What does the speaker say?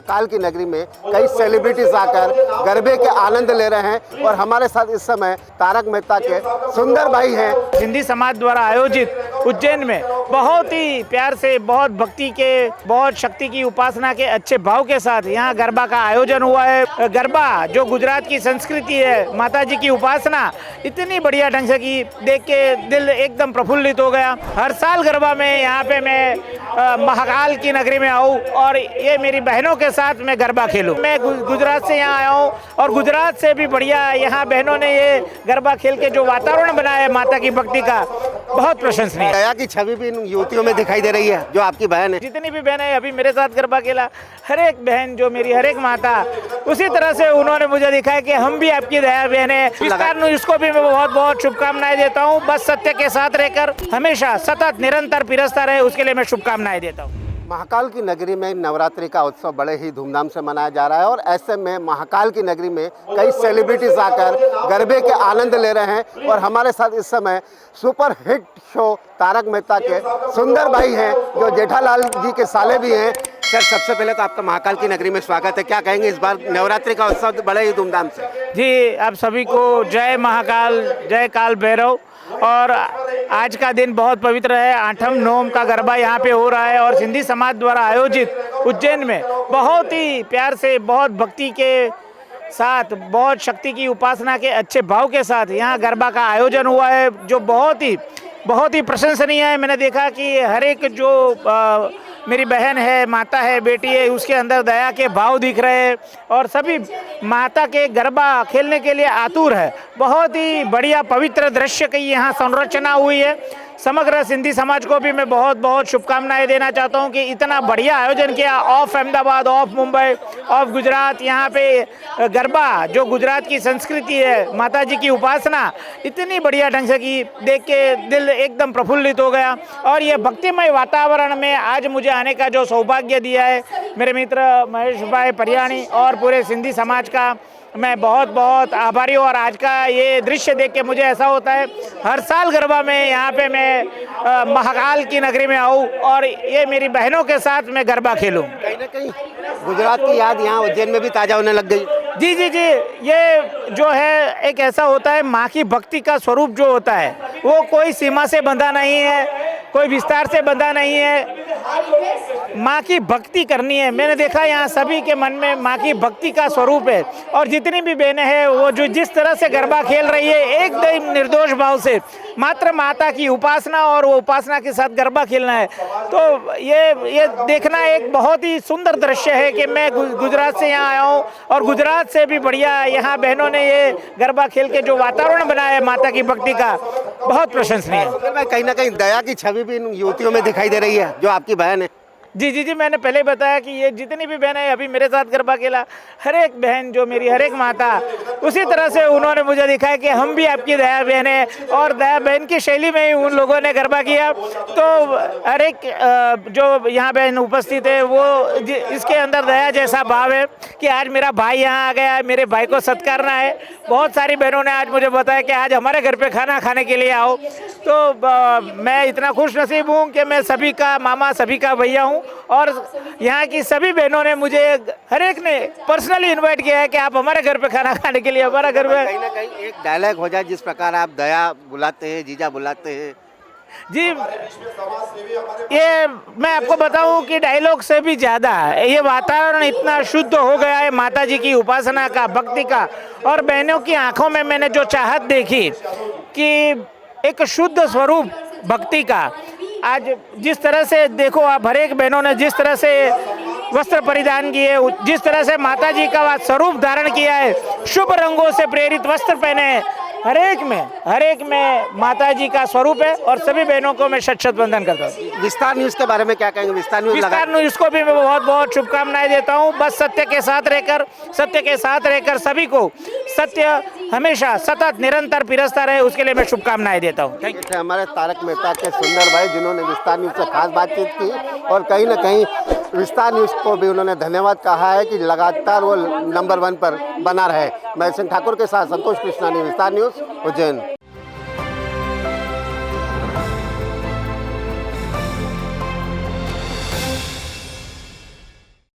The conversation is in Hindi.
महाकाल की नगरी में कई सेलिब्रिटीज आकर गरबे के आनंद ले रहे हैं और हमारे साथ इस समय तारक मेहता के सुंदर भाई हैं। सिंधी समाज द्वारा आयोजित उज्जैन में बहुत ही प्यार से, बहुत भक्ति के, बहुत शक्ति की उपासना के अच्छे भाव के साथ यहाँ गरबा का आयोजन हुआ है। गरबा जो गुजरात की संस्कृति है, माता जी की उपासना इतनी बढ़िया ढंग से की, देख के दिल एकदम प्रफुल्लित हो गया। हर साल गरबा में यहाँ पे मैं महाकाल की नगरी में आऊँ और ये मेरी बहनों के साथ मैं गरबा खेलूँ। मैं गुजरात से यहाँ आया हूँ और गुजरात से भी बढ़िया यहाँ बहनों ने ये गरबा खेल के जो वातावरण बनाया है माता की भक्ति का, बहुत प्रशंसनीय। दया की छवि भी इन युवतियों में दिखाई दे रही है जो आपकी बहन है। जितनी भी बहन है अभी मेरे साथ गरबा खेला, हर एक बहन जो मेरी, हर एक माता, उसी तरह से उन्होंने मुझे दिखाया कि हम भी आपकी दया बहन है। विस्तार न्यूज़ को भी मैं बहुत बहुत शुभकामनाएं देता हूँ। बस सत्य के साथ रहकर हमेशा सतत निरंतर पिरसता रहे, उसके लिए मैं शुभकामनाएं देता हूँ। महाकाल की नगरी में नवरात्रि का उत्सव बड़े ही धूमधाम से मनाया जा रहा है और ऐसे में महाकाल की नगरी में कई सेलिब्रिटीज आकर गरबे के आनंद ले रहे हैं और हमारे साथ इस समय super hit show Tarak Mehta के सुंदर भाई हैं जो जेठालाल जी के साले भी हैं। सर, सबसे पहले तो आपका महाकाल की नगरी में स्वागत है। क्या कहेंगे इस बार नवरात्रि का उत्सव बड़े ही धूमधाम से? जी, आप सभी को जय महाकाल, जय काल भैरव। और आज का दिन बहुत पवित्र है। 8वीं नोम का गरबा यहाँ पे हो रहा है और सिंधी समाज द्वारा आयोजित उज्जैन में बहुत ही प्यार से, बहुत भक्ति के साथ, बहुत शक्ति की उपासना के अच्छे भाव के साथ यहाँ गरबा का आयोजन हुआ है, जो बहुत ही प्रशंसनीय है। मैंने देखा कि हर एक जो मेरी बहन है, माता है, बेटी है, उसके अंदर दया के भाव दिख रहे हैं और सभी माता के गरबा खेलने के लिए आतुर है। बहुत ही बढ़िया पवित्र दृश्य की यहाँ संरचना हुई है। समग्र सिंधी समाज को भी मैं बहुत बहुत शुभकामनाएं देना चाहता हूं कि इतना बढ़िया आयोजन किया। Of Ahmedabad, of Mumbai, of Gujarat, यहाँ पे गरबा जो गुजरात की संस्कृति है, माता जी की उपासना इतनी बढ़िया ढंग से की, देख के दिल एकदम प्रफुल्लित हो गया। और ये भक्तिमय वातावरण में आज मुझे आने का जो सौभाग्य दिया है मेरे मित्र महेश भाई परियाणी और पूरे सिंधी समाज का मैं बहुत बहुत आभारी हूँ। और आज का ये दृश्य देख के मुझे ऐसा होता है, हर साल गरबा में यहाँ पे मैं महाकाल की नगरी में आऊँ और ये मेरी बहनों के साथ मैं गरबा खेलूँ। कहीं ना कहीं गुजरात की याद यहाँ उज्जैन में भी ताज़ा होने लग गई। जी जी जी, ये जो है एक ऐसा होता है, माँ की भक्ति का स्वरूप जो होता है वो कोई सीमा से बंधा नहीं है, कोई विस्तार से बंधा नहीं है। माँ की भक्ति करनी है। मैंने देखा यहाँ सभी के मन में माँ की भक्ति का स्वरूप है और जितनी भी बहनें हैं वो जो जिस तरह से गरबा खेल रही है, एकदम निर्दोष भाव से मात्र माता की उपासना और वो उपासना के साथ गरबा खेलना है। तो ये देखना एक बहुत ही सुंदर दृश्य है कि मैं गुजरात से यहाँ आया हूँ और गुजरात से भी बढ़िया यहाँ बहनों ने ये गरबा खेल के जो वातावरण बनाया है माता की भक्ति का, बहुत प्रशंसनीय है। कहीं ना कहीं दया की छवि भी इन युवतियों में दिखाई दे रही है जो आपकी बहन है। जी जी जी, मैंने पहले बताया कि ये जितनी भी बहन है अभी मेरे साथ गरबा खेला, हर एक बहन जो मेरी, हर एक माता, उसी तरह से उन्होंने मुझे दिखाया कि हम भी आपकी दया बहन है और दया बहन की शैली में ही उन लोगों ने गरबा किया। तो हर एक जो यहाँ बहन उपस्थित है वो इसके अंदर दया जैसा भाव है कि आज मेरा भाई यहाँ आ गया है, मेरे भाई को सत्कारना है। बहुत सारी बहनों ने आज मुझे बताया कि आज हमारे घर पे खाना खाने के लिए आओ। तो मैं इतना खुश नसीब हूँ कि मैं सभी का मामा, सभी का भैया हूँ और यहाँ की सभी बहनों ने मुझे, हर एक ने पर्सनली इनवाइट किया है कि आप हमारे घर पे खाना खाने के लिए हमारा घर में। कहीं ना कहीं एक डायलॉग हो जाए जिस प्रकार आप दया बुलाते हैं, जीजा बुलाते हैं। जी, ये मैं आपको बताऊं कि डायलॉग से भी ज़्यादा ये वातावरण इतना शुद्ध हो गया है माता जी की उपासना का, भक्ति का। और बहनों की आंखों में मैंने जो चाहत देखी कि एक शुद्ध स्वरूप भक्ति का, आज जिस तरह से देखो आप, हर एक बहनों ने जिस तरह से वस्त्र परिधान किए, जिस तरह से माता जी का स्वरूप धारण किया है, शुभ रंगों से प्रेरित वस्त्र पहने हैं, हर एक में माता जी का स्वरूप है और सभी बहनों को मैं शत शत वंदन करता हूँ। विस्तार न्यूज़ के बारे में क्या कहेंगे? विस्तार न्यूज़ को भी मैं बहुत बहुत शुभकामनाएं देता हूँ। बस सत्य के साथ रहकर सभी को सत्य हमेशा सतत निरंतर पिरसता रहे, उसके लिए मैं शुभकामनाएं देता हूँ। Thank you. हमारे तारक मेहता के सुंदर भाई जिन्होंने विस्तार न्यूज़ से खास बातचीत की और कहीं ना कहीं विस्तार न्यूज़ को भी उन्होंने धन्यवाद कहा है कि लगातार वो नंबर 1 पर बना रहे। मैं सिंह ठाकुर के साथ संतोष कृष्णानी, विस्तार न्यूज़, उज्जैन।